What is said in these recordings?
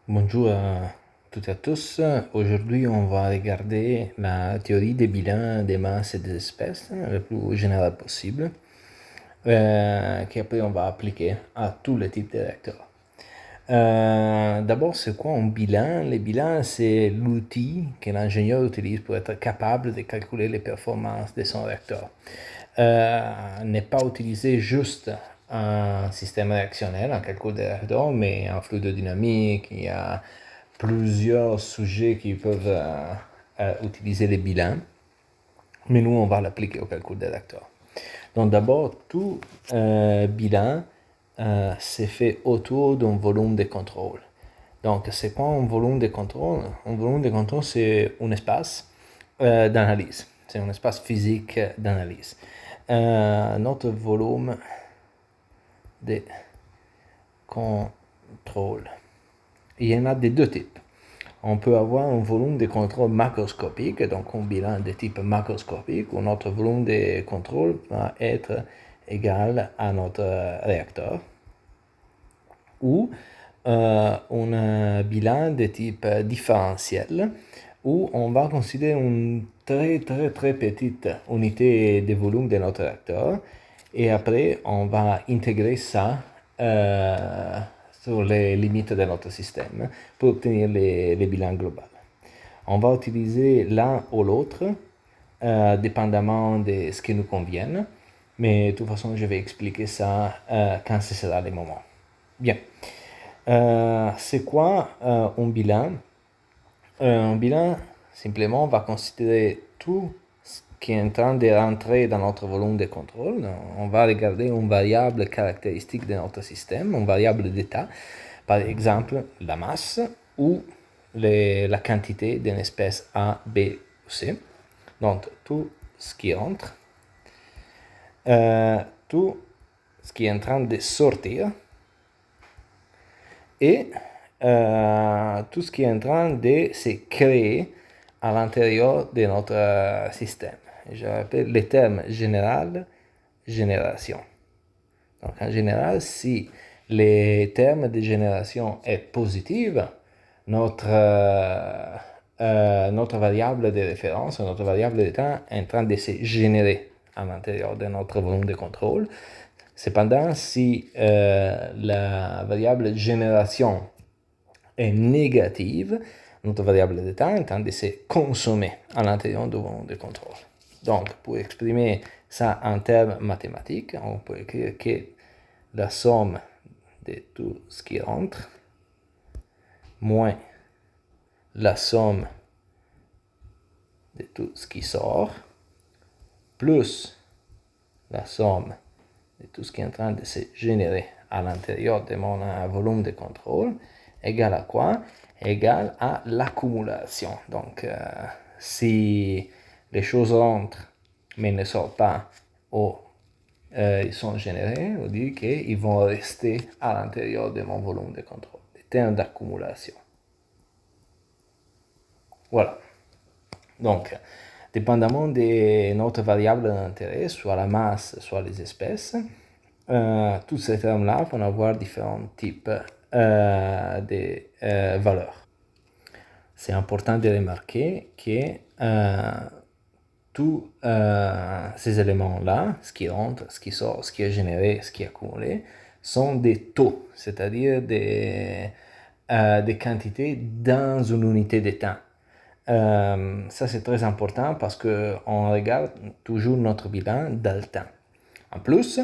Bonjour à toutes et à tous. Aujourd'hui, on va regarder la théorie des bilans des masses et des espèces, le plus générale possible, qu'après on va appliquer à tous les types de réacteurs. D'abord, c'est quoi un bilan? Le bilan, c'est l'outil que l'ingénieur utilise pour être capable de calculer les performances de son réacteur. N'est pas utilisé juste un système réactionnel, un calcul de réacteur, mais en fluide dynamique, il y a plusieurs sujets qui peuvent utiliser les bilans, mais nous, on va l'appliquer au calcul des réacteurs. Donc d'abord, tout bilan c'est fait autour d'un volume de contrôle. Donc, c'est pas un volume de contrôle. Un volume de contrôle, c'est un espace d'analyse. C'est un espace physique d'analyse. Notre volume de contrôle. Il y en a de deux types. On peut avoir un volume de contrôle macroscopique, donc un bilan de type macroscopique, où notre volume de contrôle va être égal à notre réacteur, ou un bilan de type différentiel, où on va considérer une très petite unité de volume de notre réacteur, et après on va intégrer ça sur les limites de notre système pour obtenir les bilans globaux. On va utiliser l'un ou l'autre, dépendamment de ce qui nous convient, mais de toute façon je vais expliquer ça quand ce sera le moment. Bien. C'est quoi un bilan? Un bilan, simplement, va considérer tout ce qui est en train de rentrer dans notre volume de contrôle. On va regarder une variable caractéristique de notre système, une variable d'état, par exemple la masse ou la quantité d'une espèce A, B ou C. Donc tout ce qui entre, tout ce qui est en train de sortir, et tout ce qui est en train de se créer à l'intérieur de notre système. Je rappelle le terme général, génération. Donc en général, si le terme de génération est positif, notre variable de référence, notre variable de temps est en train de se générer à l'intérieur de notre volume de contrôle. Cependant, si la variable génération est négative, notre variable de temps est en train de se consommer à l'intérieur du volume de contrôle. Donc, pour exprimer ça en termes mathématiques, on peut écrire que la somme de tout ce qui rentre moins la somme de tout ce qui sort plus la somme de tout ce qui est en train de se générer à l'intérieur de mon volume de contrôle égale à quoi? Égale à l'accumulation. Donc, si les choses rentrent mais ne sortent pas ou ils sont générés, on dit qu'ils vont rester à l'intérieur de mon volume de contrôle. Des termes d'accumulation. Voilà. Donc, dépendamment de notre variable d'intérêt, soit la masse, soit les espèces, tous ces termes-là vont avoir différents types de valeurs. C'est important de remarquer que tous ces éléments-là, ce qui rentre, ce qui sort, ce qui est généré, ce qui est accumulé, sont des taux, c'est-à-dire des quantités dans une unité de temps. Ça, c'est très important parce qu'on regarde toujours notre bilan dans le temps. En plus,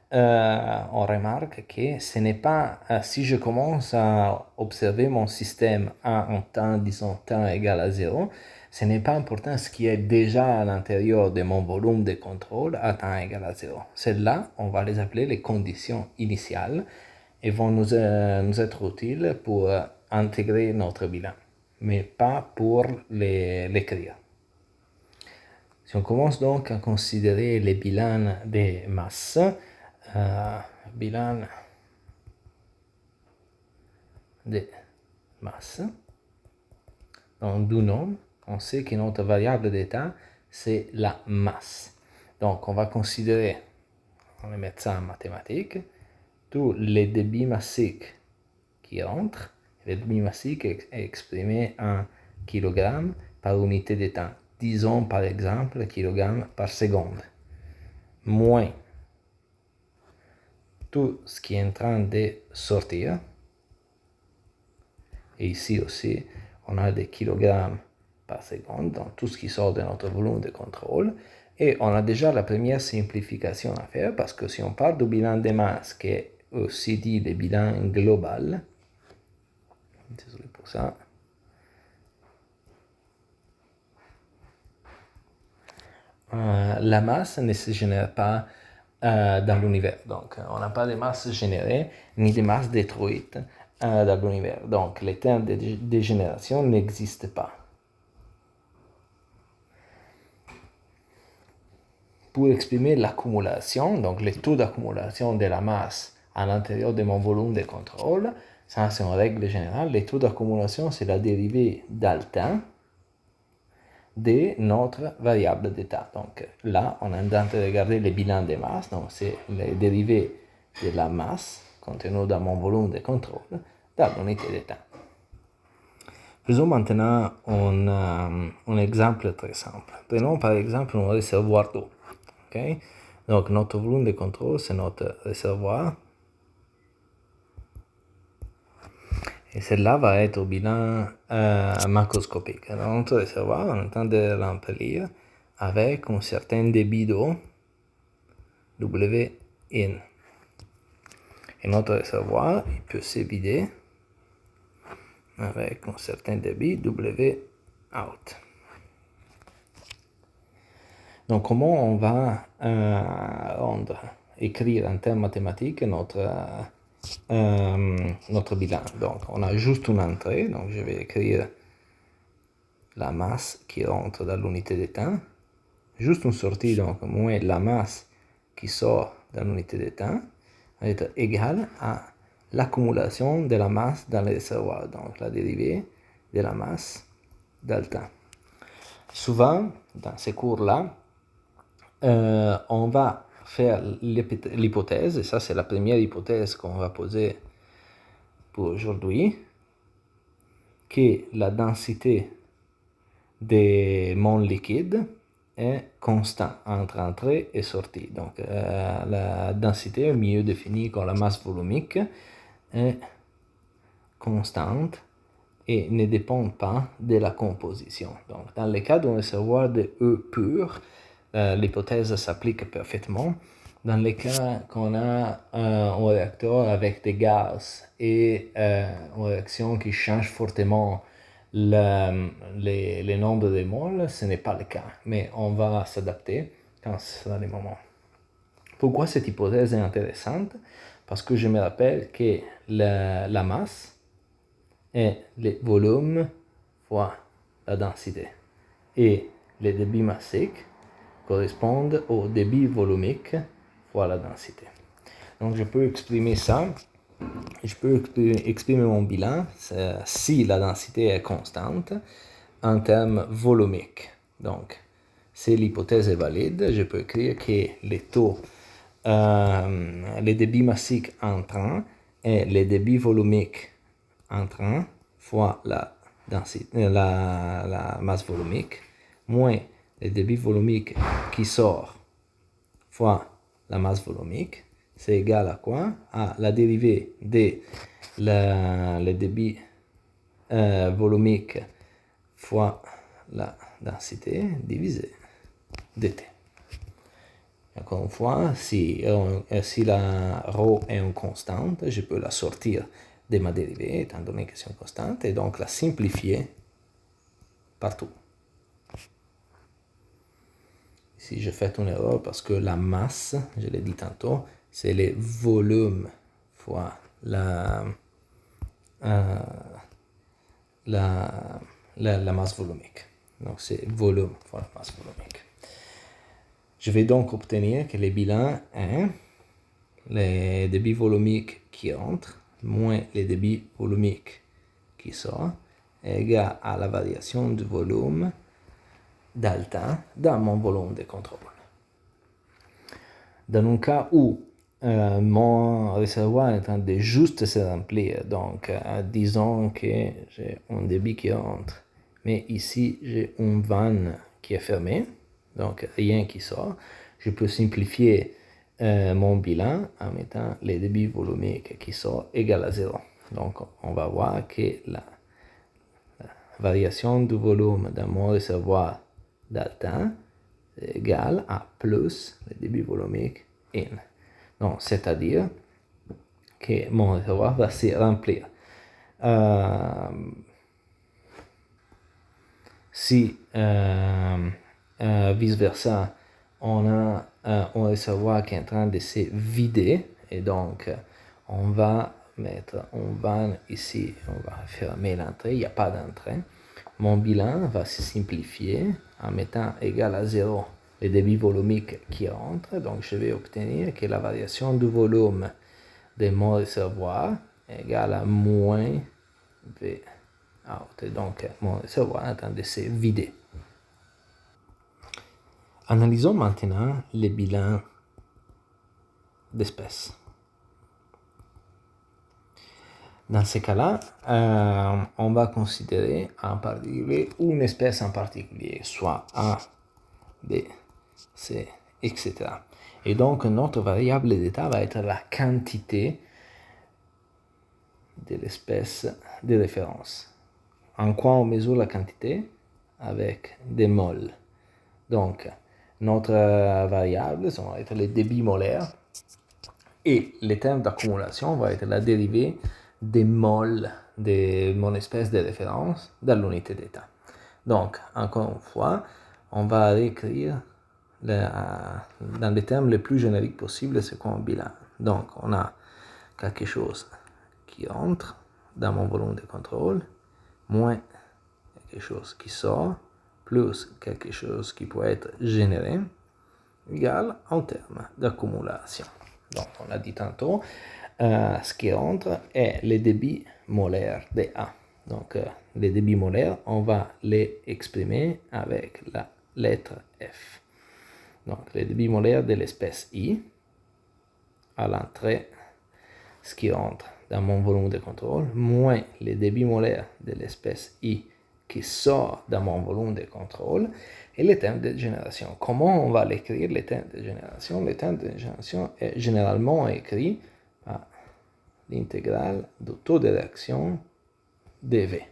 on remarque que ce n'est pas, si je commence à observer mon système à un temps, disons, temps égal à 0, ce n'est pas important ce qui est déjà à l'intérieur de mon volume de contrôle à temps égal à 0. Celles-là, on va les appeler les conditions initiales et vont nous être utiles pour intégrer notre bilan, mais pas pour l'écrire. Si on commence donc à considérer les bilans des masses, bilan des masses, dans deux noms, on sait que notre variable d'état, c'est la masse. Donc on va considérer, on va mettre ça en mathématiques, tous les débits massiques qui rentrent, Le débit massique est exprimé en kg par unité de temps. Disons par exemple kg par seconde. Moins tout ce qui est en train de sortir. Et ici aussi, on a des kilogrammes par seconde, donc tout ce qui sort de notre volume de contrôle. Et on a déjà la première simplification à faire, parce que si on parle du bilan de masse, qui est aussi dit le bilan global, désolé pour ça, la masse ne se génère pas dans l'univers. Donc, on n'a pas de masse générée ni de masse détruite dans l'univers. Donc, les termes de dégénération n'existent pas. Pour exprimer l'accumulation, donc le taux d'accumulation de la masse à l'intérieur de mon volume de contrôle, ça c'est une règle générale. Le taux d'accumulation, c'est la dérivée dans le temps de notre variable d'état. Donc là, on est en train de regarder le bilan de masse, donc c'est la dérivée de la masse contenue dans mon volume de contrôle dans l'unité de temps. Faisons maintenant un exemple très simple. Prenons par exemple un réservoir d'eau. Okay? Donc notre volume de contrôle, c'est notre réservoir. Et celle-là va être au bilan macroscopique. Alors, notre réservoir, on est en train de remplir avec un certain débit d'eau, W in. Et notre réservoir, il peut se vider avec un certain débit, W out. Donc, comment on va écrire en termes mathématiques notre bilan? Donc, on a juste une entrée, donc je vais écrire la masse qui rentre dans l'unité de temps. Juste une sortie, donc moins la masse qui sort dans l'unité de temps, va être égale à l'accumulation de la masse dans le réservoir, donc la dérivée de la masse dans le temps. Souvent, dans ces cours-là, on va faire l'hypothèse, et ça c'est la première hypothèse qu'on va poser pour aujourd'hui, que la densité de mon liquide est constante entre entrée et sortie. Donc la densité, mieux définie comme la masse volumique, est constante et ne dépend pas de la composition. Donc dans le cas d'un réservoir de eau pure, l'hypothèse s'applique parfaitement. Dans le cas qu'on a un réacteur avec des gaz et une réaction qui change fortement les nombres de moles, ce n'est pas le cas, mais on va s'adapter quand ce sera le moment. Pourquoi cette hypothèse est intéressante? Parce que je me rappelle que la masse est le volume fois la densité. Et le débit massique correspond au débit volumique fois la densité. Donc je peux exprimer ça. Je peux exprimer mon bilan si la densité est constante en termes volumiques. Donc, si l'hypothèse est valide, je peux écrire que le débit massique entrant est le débit volumique entrant fois la masse volumique moins le débit volumique qui sort fois la masse volumique, c'est égal à quoi? À la dérivée de le débit volumique fois la densité divisé dt. Encore une fois, si la ρ est une constante, je peux la sortir de ma dérivée, étant donné que c'est une constante, et donc la simplifier partout. Ici, j'ai fait une erreur parce que la masse, je l'ai dit tantôt, c'est le volume fois la masse volumique. Donc, c'est volume fois la masse volumique. Je vais donc obtenir que le bilan est le débit volumique qui entre moins le débit volumique qui sort est égal à la variation du volume dans le temps dans mon volume de contrôle. Dans un cas où mon réservoir est en train de juste se remplir. Donc, disons que j'ai un débit qui rentre. Mais ici, j'ai une vanne qui est fermée. Donc, rien qui sort. Je peux simplifier mon bilan en mettant les débits volumiques qui sont égal à 0. Donc, on va voir que la variation du volume dans mon réservoir d'altin est égale à plus le débit volumique in. Donc, c'est-à-dire que mon réservoir va se remplir. Si vice-versa, on a un réservoir qui est en train de se vider, et donc on va mettre un vanne ici, on va fermer l'entrée, il n'y a pas d'entrée. Mon bilan va se simplifier en mettant égal à 0 les débits volumiques qui rentrent. Donc je vais obtenir que la variation du volume de mon réservoir est égale à moins V out. Et donc mon réservoir est en train de se vider. Analysons maintenant les bilans d'espèces. Dans ce cas-là, on va considérer en particulier une espèce en particulier, soit A, B, C, etc. Et donc, notre variable d'état va être la quantité de l'espèce de référence. En quoi on mesure la quantité? Avec des moles. Donc, notre variable, ça va être les débits molaires. Et le terme d'accumulation va être la dérivée des moles de mon espèce de référence dans l'unité d'état. Donc, encore une fois, on va réécrire dans les termes les plus génériques possibles ce qu'on bilan. Donc, on a quelque chose qui entre dans mon volume de contrôle, moins quelque chose qui sort, plus quelque chose qui peut être généré, égale en termes d'accumulation. Donc, on l'a dit tantôt, ce qui rentre est le débit molaire de A. Donc, les débits molaires, on va les exprimer avec la lettre F. Donc, les débits molaires de l'espèce I, à l'entrée, ce qui rentre dans mon volume de contrôle, moins les débits molaires de l'espèce I qui sort dans mon volume de contrôle, et le terme de génération. Comment on va l'écrire, le terme de génération? Le terme de génération est généralement écrit par l'intégrale du taux de réaction dV.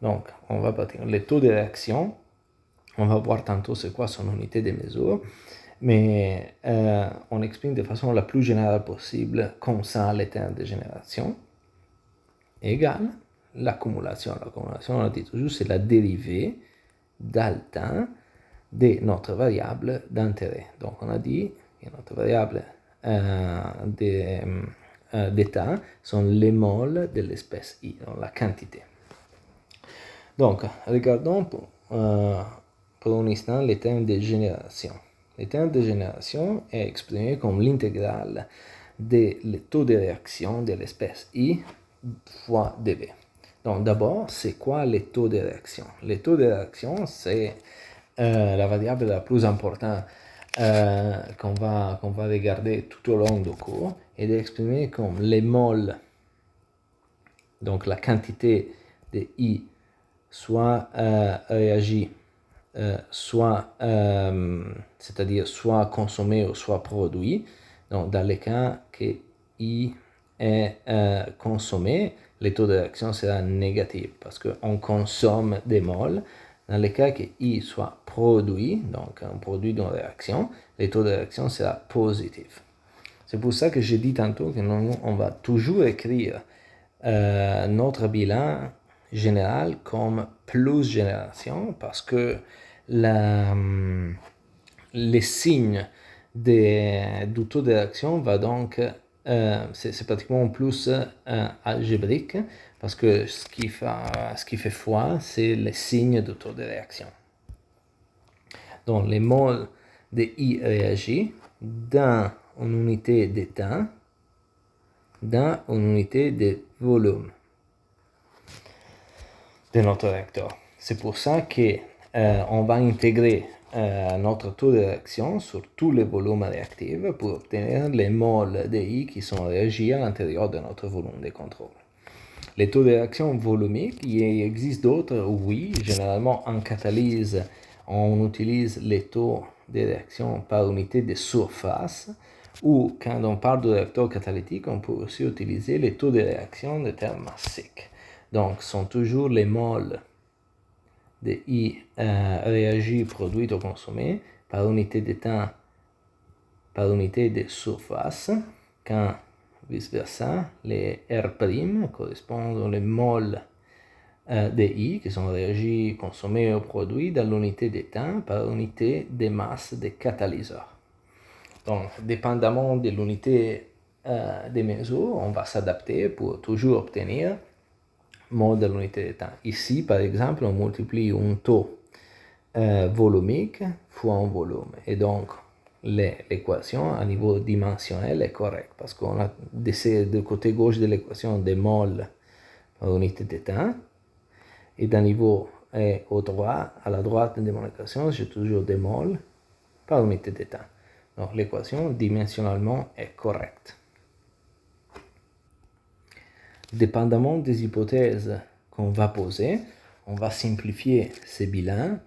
Donc, on va partir. Le taux de réaction, on va voir tantôt c'est quoi son unité de mesure, mais on exprime de façon la plus générale possible comme ça le terme de génération égale l'accumulation. L'accumulation, on a dit toujours, c'est la dérivée d'altin de notre variable d'intérêt. Donc, on a dit que notre variable d'état sont les moles de l'espèce I, donc la quantité. Donc, regardons pour un instant les termes de génération. Le terme de génération est exprimé comme l'intégrale des taux de réaction de l'espèce I fois dV. Donc, d'abord, c'est quoi les taux de réaction? Les taux de réaction, c'est la variable la plus importante qu'on va regarder tout au long du cours et d'exprimer comme les moles, donc la quantité de I soit réagit, soit, c'est-à-dire soit consommé ou soit produit. Donc, dans les cas que I est consommé, le taux de réaction sera négatif parce qu'on consomme des moles. Dans le cas que I soit produit, donc un produit d'une réaction, le taux de réaction sera positif. C'est pour ça que j'ai dit tantôt que nous, on va toujours écrire notre bilan général comme plus génération parce que les signes du taux de réaction va donc c'est pratiquement plus algébrique parce que ce qui fait foi, c'est les signes du taux de réaction. Donc, les moles de I réagit dans une unité d'état, dans une unité de volume de notre réacteur. C'est pour ça que on va intégrer notre taux de réaction sur tous les volumes réactifs pour obtenir les moles de I qui sont réagis à l'intérieur de notre volume de contrôle. Les taux de réaction volumiques, il existe d'autres, oui. Généralement, en catalyse, on utilise les taux de réaction par unité de surface, ou quand on parle de réacteur catalytique, on peut aussi utiliser les taux de réaction de terme sec. Donc, ce sont toujours les moles de I réagis, produits ou consommés par unité de temps, par unité de surface, quand vice-versa, les R' correspondent aux moles de I qui sont réagis, consommés ou produits dans l'unité de temps par unité de masse de catalyseur. Donc, dépendamment de l'unité de mesure, on va s'adapter pour toujours obtenir mode de l'unité de temps. Ici, par exemple, on multiplie un taux volumique fois un volume. Et donc, l'équation à niveau dimensionnel est correcte parce qu'on a de côté gauche de l'équation des moles par unité de temps. Et d'un niveau au droit, à la droite de mon équation, j'ai toujours des moles par unité de temps. Donc l'équation dimensionnellement est correcte. Dépendamment des hypothèses qu'on va poser, on va simplifier ces bilans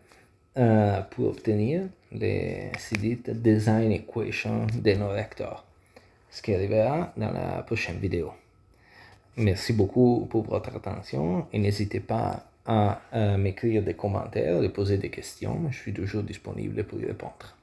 pour obtenir les dites design equations de nos réacteurs, ce qui arrivera dans la prochaine vidéo. Merci beaucoup pour votre attention et n'hésitez pas à m'écrire des commentaires, de poser des questions. Je suis toujours disponible pour y répondre.